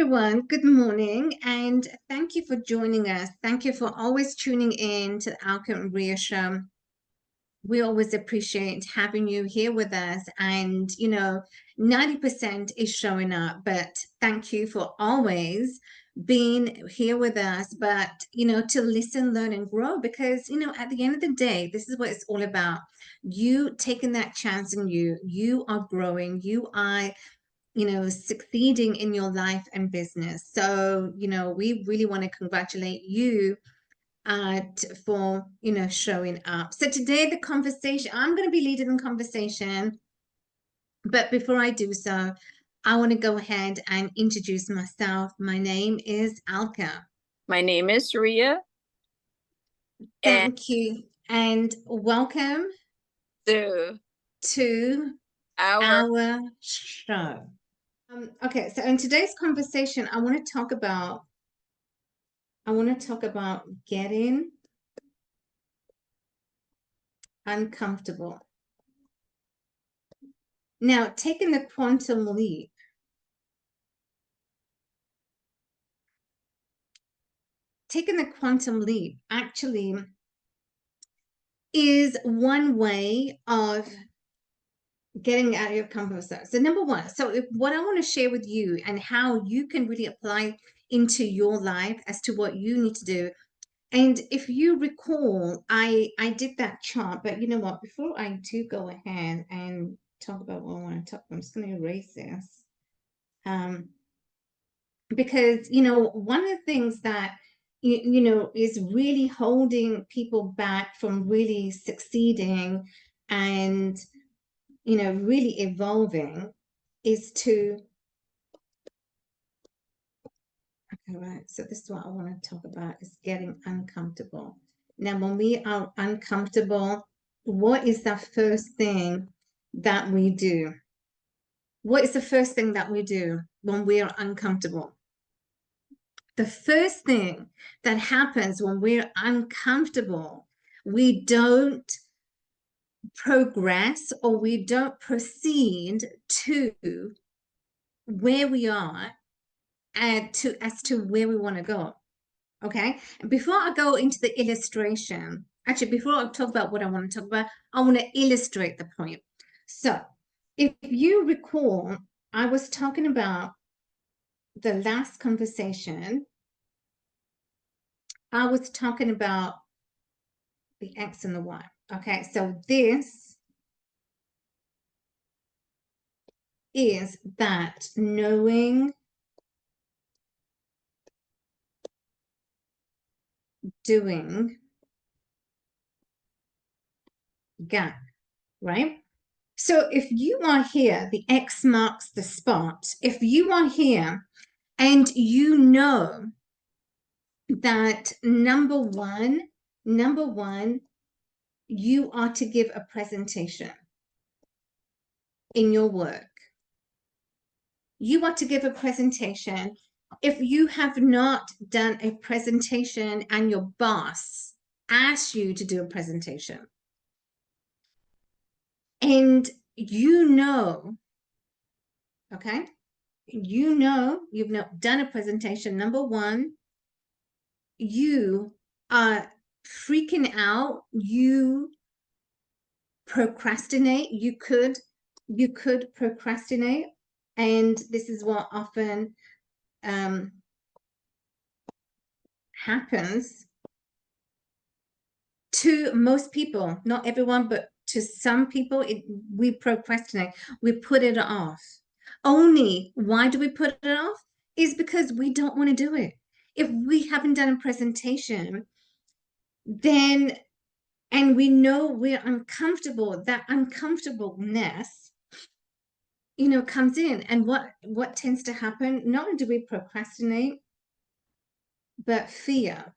everyone. Good morning, and thank you for joining us. Thank you for always tuning in to the 𝗥𝗵𝗲 show. We always appreciate having you here with us, and 90% is showing up, but thank you for always being here with us, but to listen, learn, and grow, because at the end of the day, this is what it's all about. You taking that chance in you are growing, you are succeeding in your life and business. So we really want to congratulate you for showing up. So today the conversation, I'm going to be leading the conversation, but before I do so, I want to go ahead and introduce myself. My name is 𝗥𝗵𝗲. My name is Ria. Thank you, and welcome to our show. Okay, so in today's conversation, I want to talk about getting uncomfortable. Now, taking the quantum leap. Taking the quantum leap actually is one way of getting out of your comfort zone. So number one, what I want to share with you and how you can really apply into your life as to what you need to do. And if you recall, I did that chart, but you know what, before I do go ahead and talk about what I want to talk about, I'm just going to erase this. Because, one of the things that, is really holding people back from really succeeding and, really evolving is to, okay, right, so this is what I want to talk about, is getting uncomfortable. Now, when we are uncomfortable, what is the first thing that we do? What is the first thing that we do when we are uncomfortable? The first thing that happens when we're uncomfortable, we don't progress or we don't proceed to where we are and as to where we want to go. Okay, and before I go into the illustration, actually before I talk about what I want to talk about, I want to illustrate the point. So if you recall, I was talking about the last conversation, I was talking about the X and the Y. Okay, so this is that knowing, doing gap, right? So if you are here, the X marks the spot. If you are here and you know that number one, you are to give a presentation in your work. You are to give a presentation. If you have not done a presentation and your boss asks you to do a presentation, and okay, you've not done a presentation, number one, you are freaking out, you procrastinate, you could procrastinate, and this is what often happens to most people, not everyone, but to some people. We procrastinate, we put it off. Only why do we put it off? Is because we don't want to do it. If we haven't done a presentation, then, and we know we're uncomfortable, that uncomfortableness comes in, and what tends to happen, not only do we procrastinate, but fear.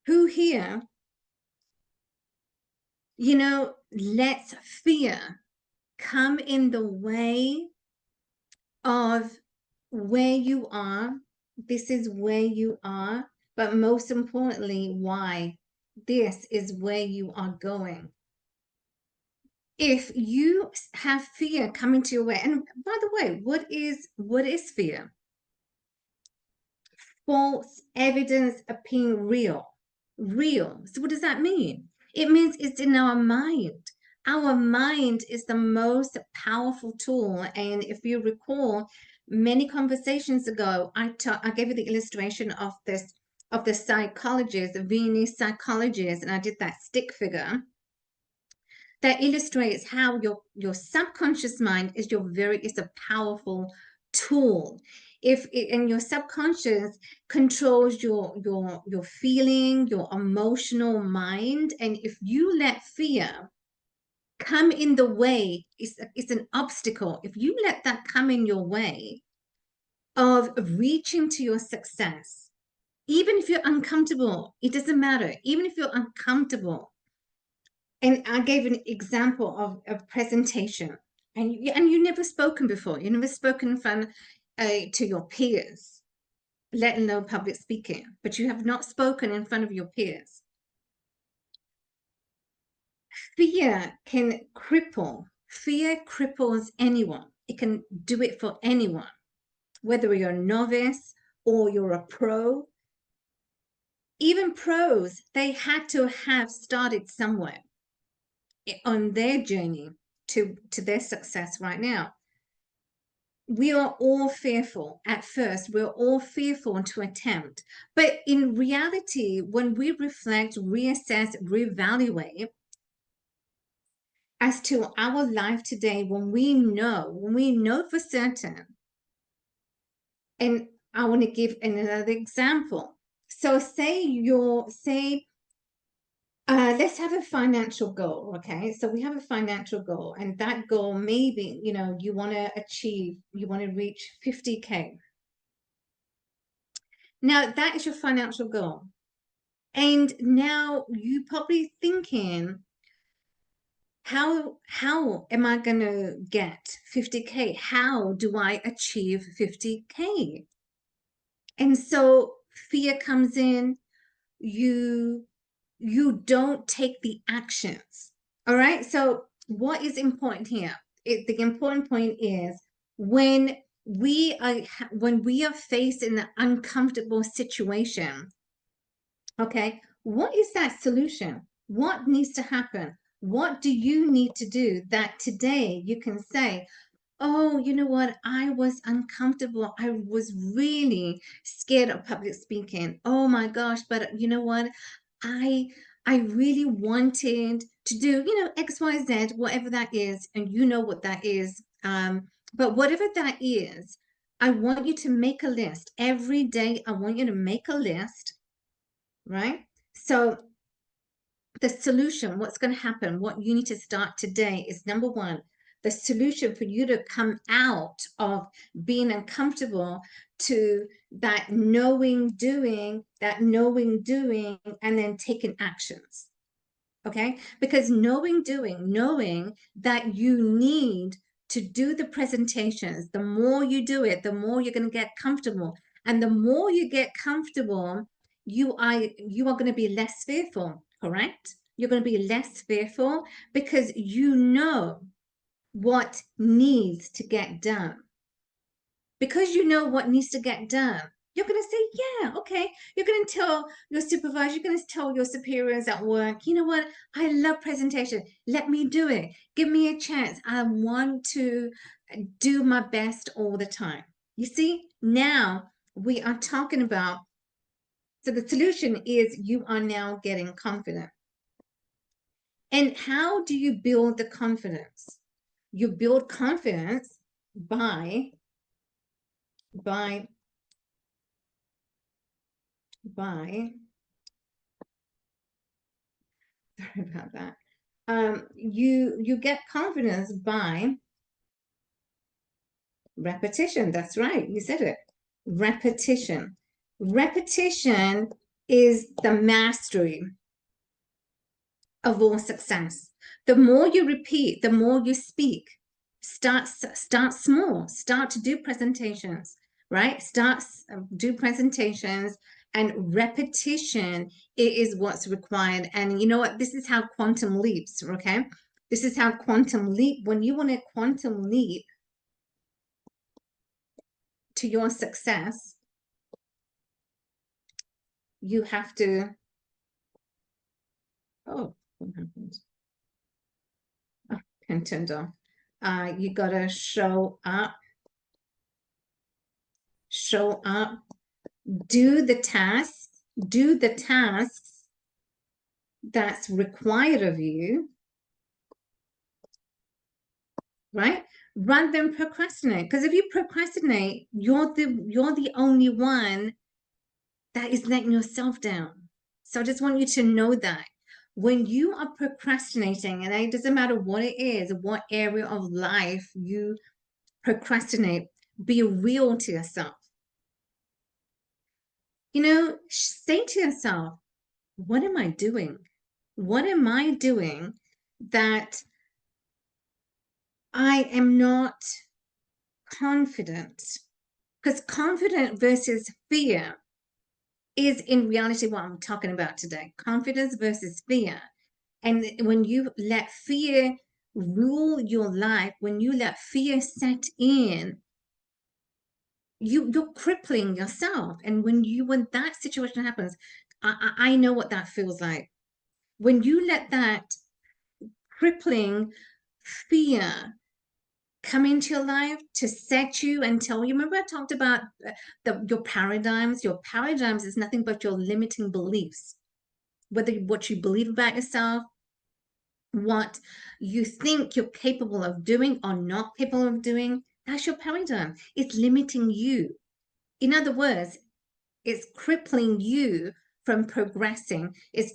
Who here lets fear come in the way of where you are? This is where you are, but most importantly, why this is where you are going. if you have fear coming to your way, and by the way, what is fear? False evidence appearing real. Real. So what does that mean? It means it's in our mind. Our mind is the most powerful tool. And if you recall, many conversations ago, I gave you the illustration of the psychologist, the Viennese psychologist, and I did that stick figure that illustrates how your subconscious mind is it's a powerful tool. And your subconscious controls your feeling, your emotional mind, and if you let fear come in the way, it's an obstacle. If you let that come in your way of reaching to your success, even if you're uncomfortable, it doesn't matter. Even if you're uncomfortable, and I gave an example of a presentation, and you never spoken before. You never spoken in front to your peers, let alone public speaking. But you have not spoken in front of your peers. Fear can cripple. Fear cripples anyone. It can do it for anyone, whether you're a novice or you're a pro. Even pros, they had to have started somewhere on their journey to their success right now. We are all fearful at first. We're all fearful to attempt. But in reality, when we reflect, reassess, reevaluate as to our life today, when we know for certain, and I want to give another example. So let's have a financial goal, okay? So we have a financial goal, and that goal maybe, you want to reach 50K. Now, that is your financial goal. And now you probably thinking, how am I going to get 50K? How do I achieve 50K? And so fear comes in, you don't take the actions. All right. So what is important here? The important point is when we are faced in an uncomfortable situation, okay, what is that solution? What needs to happen? What do you need to do that today you can say, oh, you know what? I was uncomfortable. I was really scared of public speaking. Oh my gosh, but you know what? I really wanted to do, X, Y, Z, whatever that is, and you know what that is. But whatever that is, I want you to make a list. Every day, I want you to make a list, right? So the solution, what's going to happen, what you need to start today is, number one, the solution for you to come out of being uncomfortable to that knowing doing, and then taking actions. Okay? Because knowing that you need to do the presentations, the more you do it, the more you're going to get comfortable. And the more you get comfortable, you are going to be less fearful, correct? You're going to be less fearful because you know what needs to get done. Because you know what needs to get done, you're going to say, yeah, okay. You're going to tell your supervisor, you're going to tell your superiors at work, you know what? I love presentation. Let me do it. Give me a chance. I want to do my best all the time. You see, now we are talking about, so the solution is you are now getting confident. And how do you build the confidence? You build confidence by sorry about that. You get confidence by repetition. That's right, you said it. Repetition. Repetition is the mastery of all success. The more you repeat, the more you speak. Start small. Start to do presentations, right? Do presentations, and repetition is what's required. And you know what? This is how quantum leaps, okay? This is how quantum leap, when you want to quantum leap to your success, you have to, oh, what happened? Oh, pen turned off. You gotta show up, do the tasks that's required of you, right? Rather than procrastinate. Because if you procrastinate, you're the only one that is letting yourself down. So I just want you to know that when you are procrastinating, and it doesn't matter what it is, what area of life you procrastinate, be real to yourself. You know, say to yourself, what am I doing? What am I doing that I am not confident? Because confident versus fear is in reality what I'm talking about today. Confidence versus fear. And when you let fear rule your life, when you let fear set in, you're crippling yourself. And when that situation happens, I know what that feels like. When you let that crippling fear come into your life to set you and tell you, remember I talked about your paradigms. Your paradigms is nothing but your limiting beliefs, whether what you believe about yourself, what you think you're capable of doing or not capable of doing. That's your paradigm. It's limiting you. In other words, it's crippling you from progressing. It's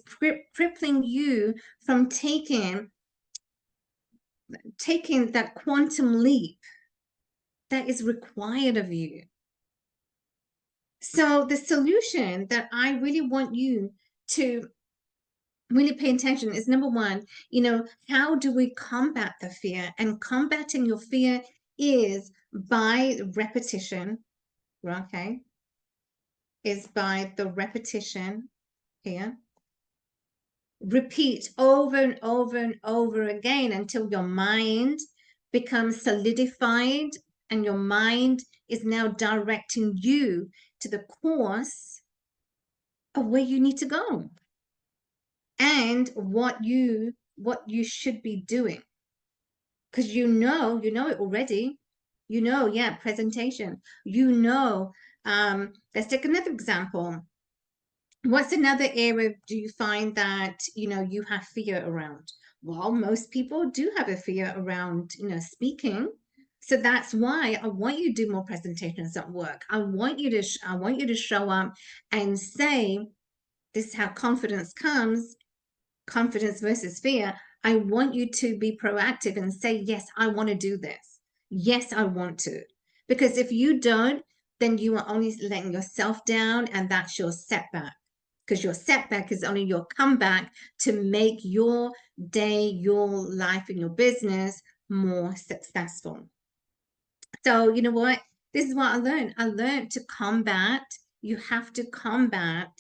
crippling you from taking that quantum leap that is required of you. So the solution that I really want you to really pay attention is, number one, how do we combat the fear? And combating your fear is by repetition, okay? Is by the repetition here. Repeat over and over and over again until your mind becomes solidified and your mind is now directing you to the course of where you need to go and what you should be doing. Because you know it already. Yeah, presentation. Let's take another example. What's another area do you find that you have fear around? Well, most people do have a fear around speaking. So that's why I want you to do more presentations at work. I want you to show up and say, this is how confidence comes, confidence versus fear. I want you to be proactive and say, yes, I want to do this. Yes, I want to. Because if you don't, then you are only letting yourself down, and that's your setback. Because your setback is only your comeback to make your day, your life, and your business more successful. So you know what? This is what I learned. I learned to combat. You have to combat.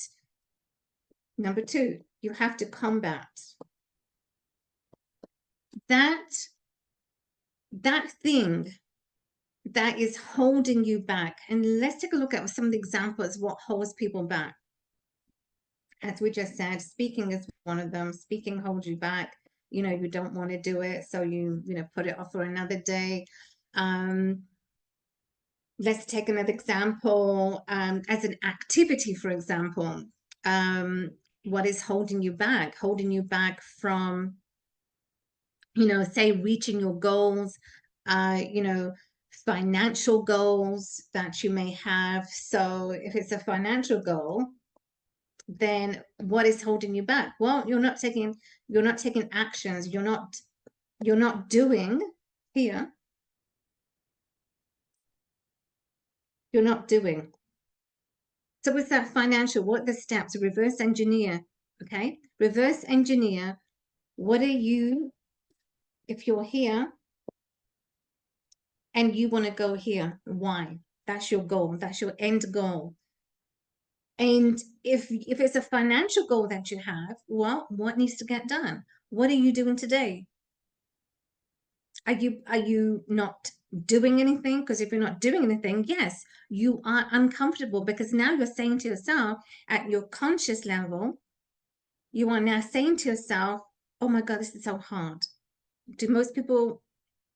Number two, you have to combat that thing that is holding you back. And let's take a look at some of the examples of what holds people back. As we just said, speaking is one of them. Speaking holds you back. You don't want to do it, so you put it off for another day. Let's take another example. As an activity, for example, what is holding you back? Holding you back from say reaching your goals, financial goals that you may have. So if it's a financial goal, then what is holding you back? Well, you're not taking actions. You're not doing here. You're not doing. So with that financial, what are the steps? Reverse engineer, okay? Reverse engineer. What are you, if you're here and you want to go here, why? That's your goal. That's your end goal. And if it's a financial goal that you have, well, what needs to get done? What are you doing today? Are you not doing anything? Because if you're not doing anything, yes, you are uncomfortable, because now you're saying to yourself at your conscious level, you are now saying to yourself, oh my God, this is so hard. Do most people,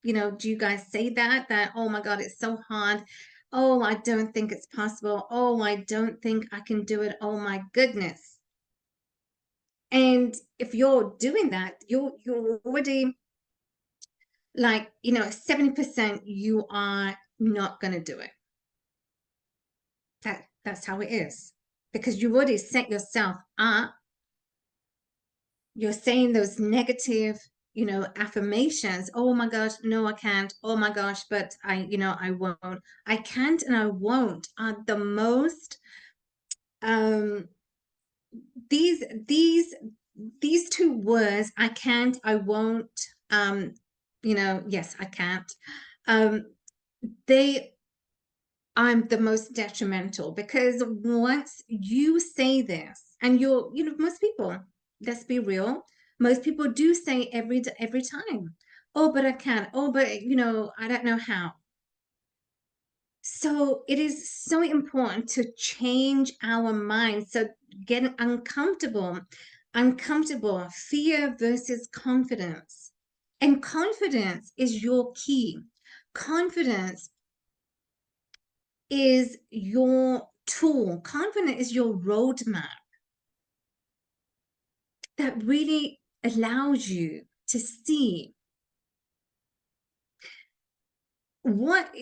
do you guys say that, oh my God, it's so hard. Oh, I don't think it's possible. Oh, I don't think I can do it. Oh my goodness. And if you're doing that, you're already like, 70% you are not going to do it. That's how it is, because you already set yourself up. You're saying those negative, affirmations. Oh my gosh, no, I can't. Oh my gosh, but I won't. I can't and I won't are the most these these these two words, I can't, I won't, yes, I can't, they I'm the most detrimental, because once you say this, and most people, let's be real, most people do say every time, oh, but I can't, oh, but I don't know how. So it is so important to change our mind. So getting uncomfortable, fear versus confidence. And confidence is your key. Confidence is your tool. Confidence is your roadmap that really allows you to see what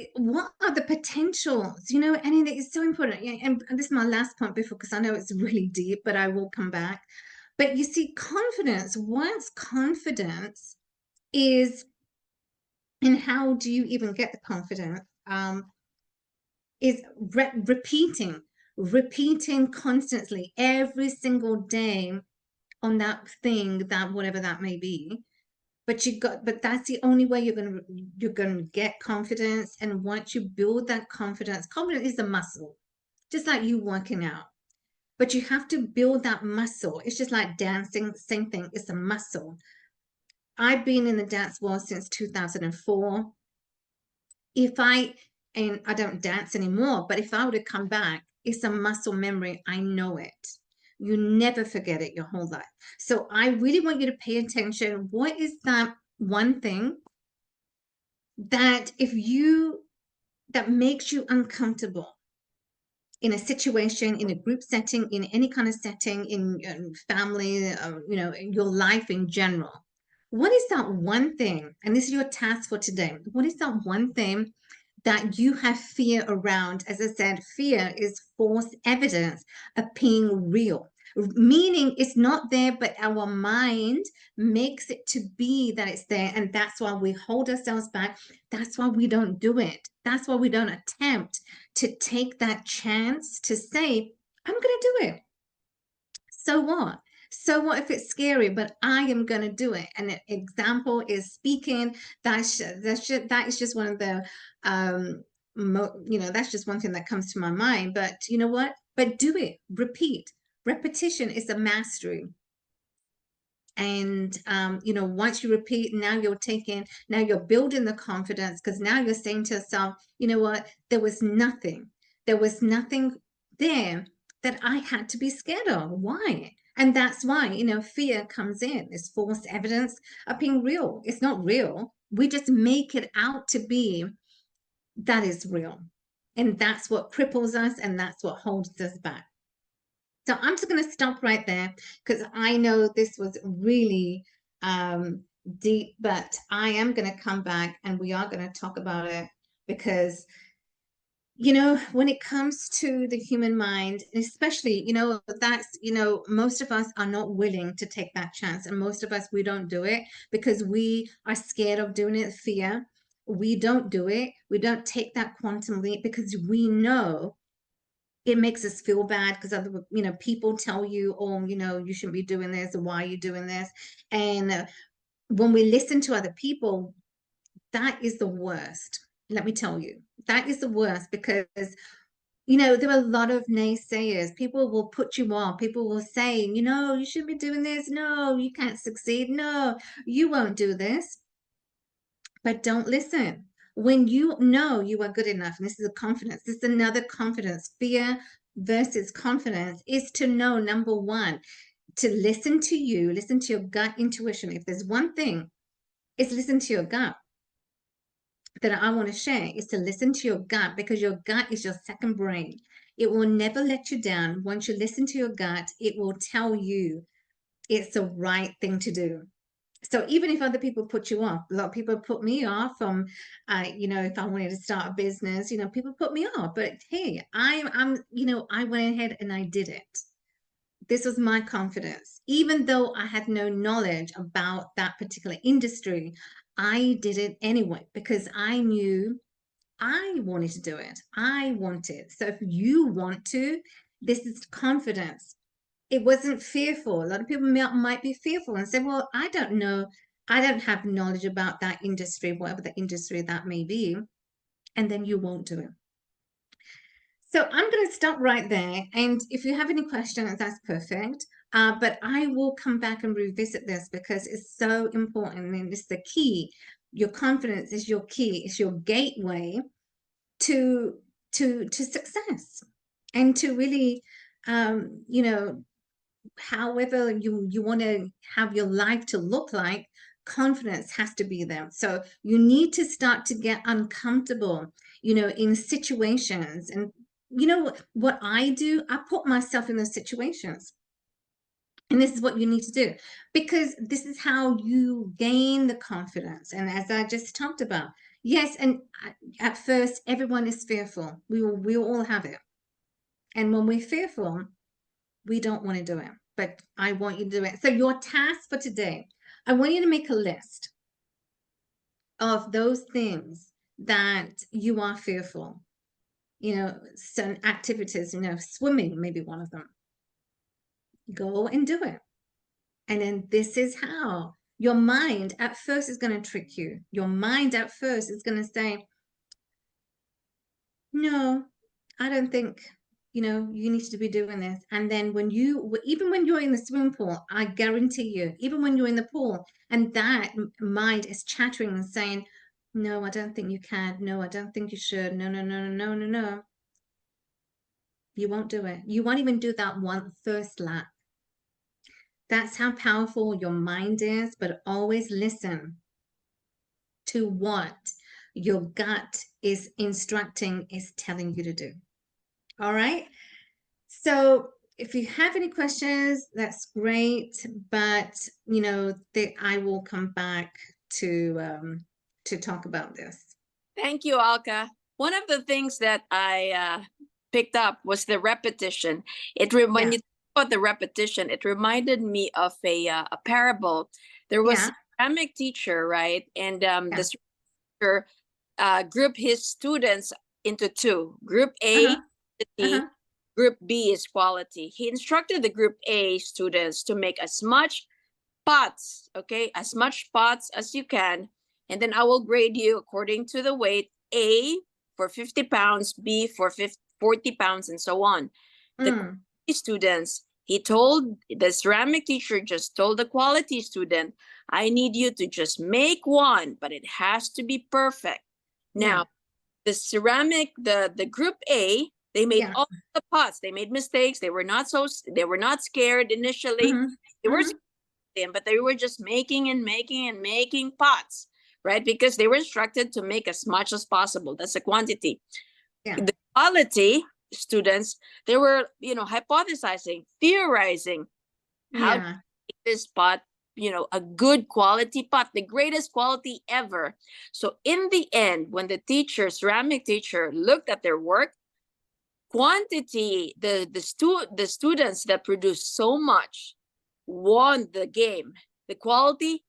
are the potentials, and it is so important. And this is my last point before, because I know it's really deep, but I will come back. But you see, confidence is, and how do you even get the confidence, is repeating constantly every single day on that thing, that whatever that may be. But that's the only way you're gonna get confidence. And once you build that confidence is a muscle, just like you working out. But you have to build that muscle. It's just like dancing, same thing, it's a muscle. I've been in the dance world since 2004. And I don't dance anymore, but if I were to come back, it's a muscle memory. I know it. You never forget it your whole life. So I really want you to pay attention. What is that one thing that that makes you uncomfortable in a situation, in a group setting, in any kind of setting, in family, in your life in general? What is that one thing? And this is your task for today. What is that one thing that you have fear around? As I said, fear is false evidence of being real, meaning it's not there, but our mind makes it to be that it's there. And that's why we hold ourselves back. That's why we don't do it. That's why we don't attempt to take that chance to say, I'm going to do it. So what? So what if it's scary, but I am going to do it? And an example is speaking. That is just one of the, that's just one thing that comes to my mind. But you know what? But do it. Repeat. Repetition is a mastery. And once you repeat, now you're building the confidence, because now you're saying to yourself, you know what? There was nothing there that I had to be scared of. Why? And that's why, fear comes in. It's false evidence of being real. It's not real. We just make it out to be that is real. And that's what cripples us, and that's what holds us back. So I'm just going to stop right there, because I know this was really deep, but I am going to come back and we are going to talk about it, because when it comes to the human mind, especially, most of us are not willing to take that chance. And most of us, we don't do it because we are scared of doing it, fear. We don't do it. We don't take that quantum leap because we know it makes us feel bad, because other people tell you, oh, you shouldn't be doing this, or why are you doing this? And when we listen to other people, that is the worst. Let me tell you, that is the worst, because there are a lot of naysayers. People will put you off. People will say, you shouldn't be doing this. No, you can't succeed. No, you won't do this. but don't listen. When you know you are good enough, and this is a confidence, this is another confidence. Fear versus confidence is to know, number one, to listen to you, listen to your gut intuition. If there's one thing, it's listen to your gut that I want to share, is to listen to your gut, because your gut is your second brain. It will never let you down. Once you listen to your gut, it will tell you it's the right thing to do. So even if other people put you off, a lot of people put me off from, if I wanted to start a business, people put me off. But hey, I went ahead and I did it. This was my confidence. Even though I had no knowledge about that particular industry, I did it anyway because I knew I wanted to do it. I want it. So if you want to, this is confidence. It wasn't fearful. A lot of people might be fearful and say, well, I don't know. I don't have knowledge about that industry, whatever the industry that may be. And then you won't do it. So I'm going to stop right there. And if you have any questions, that's perfect. But I will come back and revisit this because it's so important and it's the key. Your confidence is your key. It's your gateway to success and to really, however you want to have your life to look like, confidence has to be there. So you need to start to get uncomfortable, in situations. And what I do, I put myself in those situations. And this is what you need to do, because this is how you gain the confidence. And as I just talked about, yes, and at first, everyone is fearful. We all have it. And when we're fearful, we don't want to do it. But I want you to do it. So your task for today, I want you to make a list of those things that you are fearful. Certain activities, swimming may be one of them. Go and do it. And then this is how your mind at first is going to trick you. Your mind at first is going to say, no, I don't think, you need to be doing this. And then even when you're in the swimming pool, I guarantee you, even when you're in the pool and that mind is chattering and saying, no, I don't think you can. No, I don't think you should. No, no, no, no, no, no, no. You won't do it. You won't even do that first lap. That's how powerful your mind is, but always listen to what your gut is instructing, is telling you to do. All right. So if you have any questions, that's great. But I will come back to talk about this. Thank you, Alka. One of the things that I picked up was the repetition. When you talk about the repetition, it reminded me of a parable. There was a ceramic teacher, right? And the teacher grouped his students into two. Group A, Group B is quality. He instructed the Group A students to make as much pots, as much pots as you can. And then I will grade you according to the weight. A for 50 pounds, B for 40 pounds, and so on. The students, the ceramic teacher just told the quality student, I need you to just make one, but it has to be perfect. Now, the ceramic, the Group A, they made all the pots. They made mistakes. They were not scared initially. They were scared, but they were just making and making and making pots, right? Because they were instructed to make as much as possible. That's the quantity. The quality students, they were, hypothesizing, theorizing how to make this pot, a good quality pot, the greatest quality ever. So in the end, when the ceramic teacher looked at their work, quantity, the students that produced so much won the game. The quality,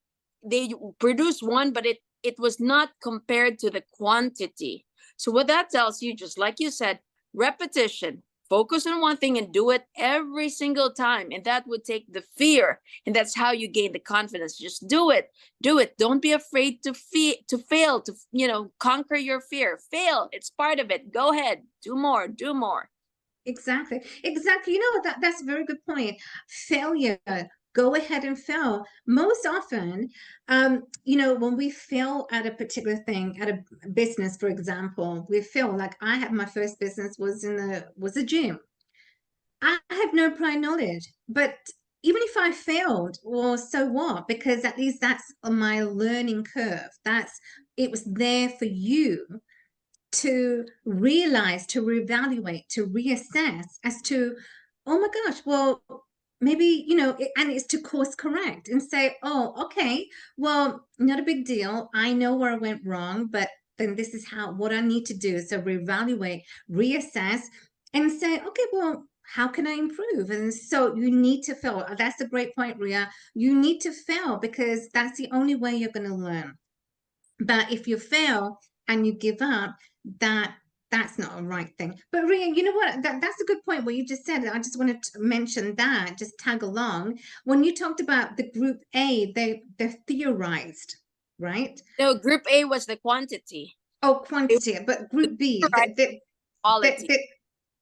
they produced one, but it was not compared to the quantity. So what that tells you, just like you said, repetition, focus on one thing and do it every single time. And that would take the fear. And that's how you gain the confidence. Just do it. Do it. Don't be afraid to fail, to, conquer your fear. Fail. It's part of it. Go ahead. Do more. Do more. Exactly. Exactly. That's a very good point. Failure go ahead and fail. Most often, you know, when we fail at a particular thing, at a business, for example, we fail. Like I had my first business was a gym. I have no prior knowledge, but even if I failed, well, so what? Because at least that's on my learning curve. It was there for you to realize, to reevaluate, to reassess as to, oh my gosh, well, maybe, you know, and it's to course correct and say, oh, okay, well, not a big deal. I know where I went wrong, but then this is what I need to do. So reevaluate, reassess, and say, okay, well, how can I improve? And so you need to fail. That's a great point, Ria. You need to fail because that's the only way you're going to learn. But if you fail and you give up, that's not a right thing. But Ria, you know what? That's a good point what you just said. I just wanted to mention that, just tag along. When you talked about the group A, they're theorized, right? No, group A was the quantity. Oh, quantity, but group B, Quality.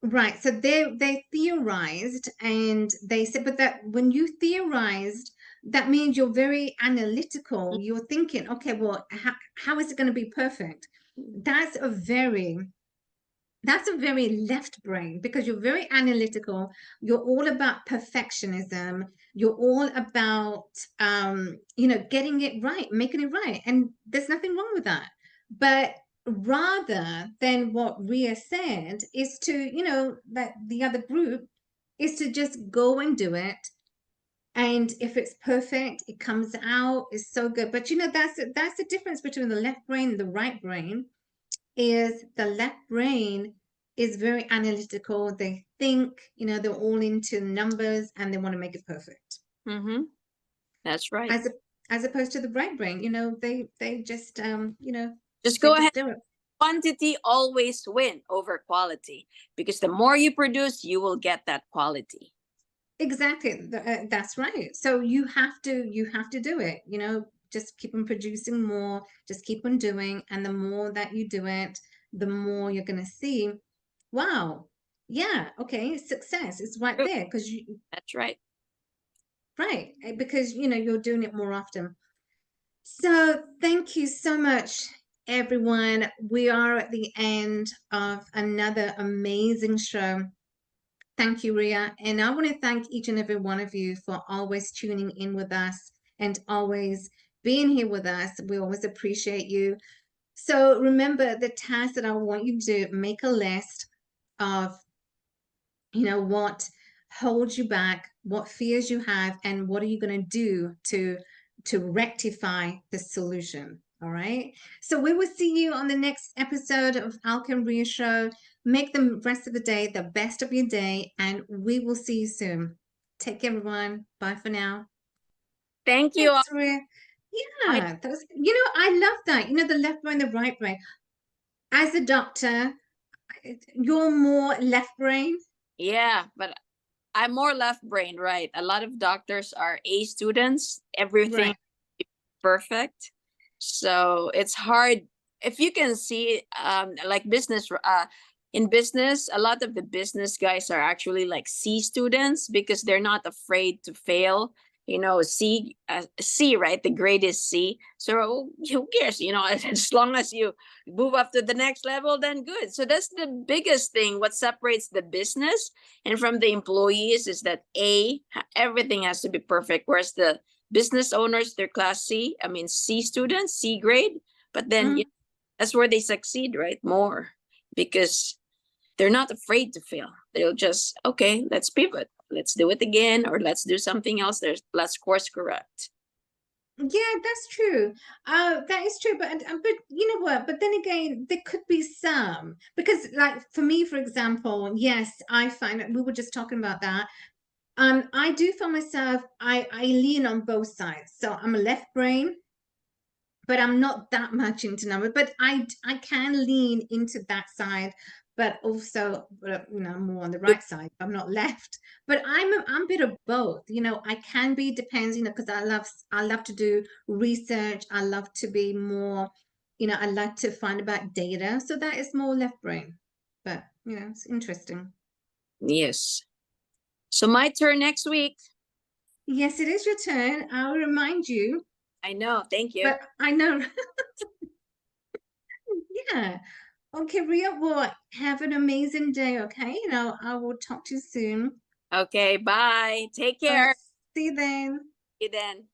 right. So they theorized and they said, but that when you theorized, that means you're very analytical. You're thinking, okay, well, how is it going to be perfect? That's a very left brain because you're very analytical. You're all about perfectionism. You're all about you know, getting it right, making it right. And there's nothing wrong with that. But rather than what Ria said is to, you know, that the other group is to just go and do it. And if it's perfect, it comes out, it's so good. But you know, that's the difference between the left brain and the right brain. Is the left brain is very analytical. They think, you know, they're all into numbers and they want to make it perfect. Mm-hmm. That's right. As opposed to the right brain, you know, they just you know, just go ahead. do it. Quantity always win over quality because the more you produce, you will get that quality. Exactly. That's right. So you have to do it, you know, just keep on producing more, just keep on doing, and the more that you do it, the more you're going to see, wow, yeah, okay, success is right there because you That's right. right, because you know you're doing it more often. So thank you so much, everyone. We are at the end of another amazing show. Thank you, Ria. And I want to thank each and every one of you for always tuning in with us and always being here with us. We always appreciate you. So remember the task that I want you to do, make a list of, you know, what holds you back, what fears you have, and what are you going to do to rectify the solution. All right. So we will see you on the next episode of 𝗥𝗵𝗲 Show. Make the rest of the day the best of your day, and we will see you soon. Take care, everyone. Bye for now. Thank you. Thanks, Ria. Yeah, that was, you know, I love that. You know, the left brain, the right brain. As a doctor, you're more left brain. Yeah, but I'm more left brain, right? A lot of doctors are A students, everything Right. perfect. So it's hard. If you can see like business in business, a lot of the business guys are actually like C students because they're not afraid to fail. You know, C, right? The grade is C. So who cares? You know, as long as you move up to the next level, then good. So that's the biggest thing. What separates the business and from the employees is that everything has to be perfect. Whereas the business owners, they're class C. I mean, C students, C grade. But then you know, that's where they succeed, right? More because they're not afraid to fail. They'll just, okay, let's pivot. Let's do it again, or let's do something else. Let's course correct. Yeah, that's true. That is true. But you know what? But then again, there could be some because, like for me, for example, yes, I find that we were just talking about that. I do find myself I lean on both sides. So I'm a left brain, but I'm not that much into numbers. But I can lean into that side, but also you know, more on the right side. I'm not left, but I'm a bit of both. You know, I can be, depends, you know, because I love to do research. I love to be more, you know, I like to find about data. So that is more left brain. But you know, it's interesting. Yes. So my turn next week. Yes, it is your turn. I'll remind you, I know. Thank you. but I know. Yeah. Okay, Ria, well, have an amazing day, okay? And I will talk to you soon. Okay, bye. Take All right, care. see you then. See you then.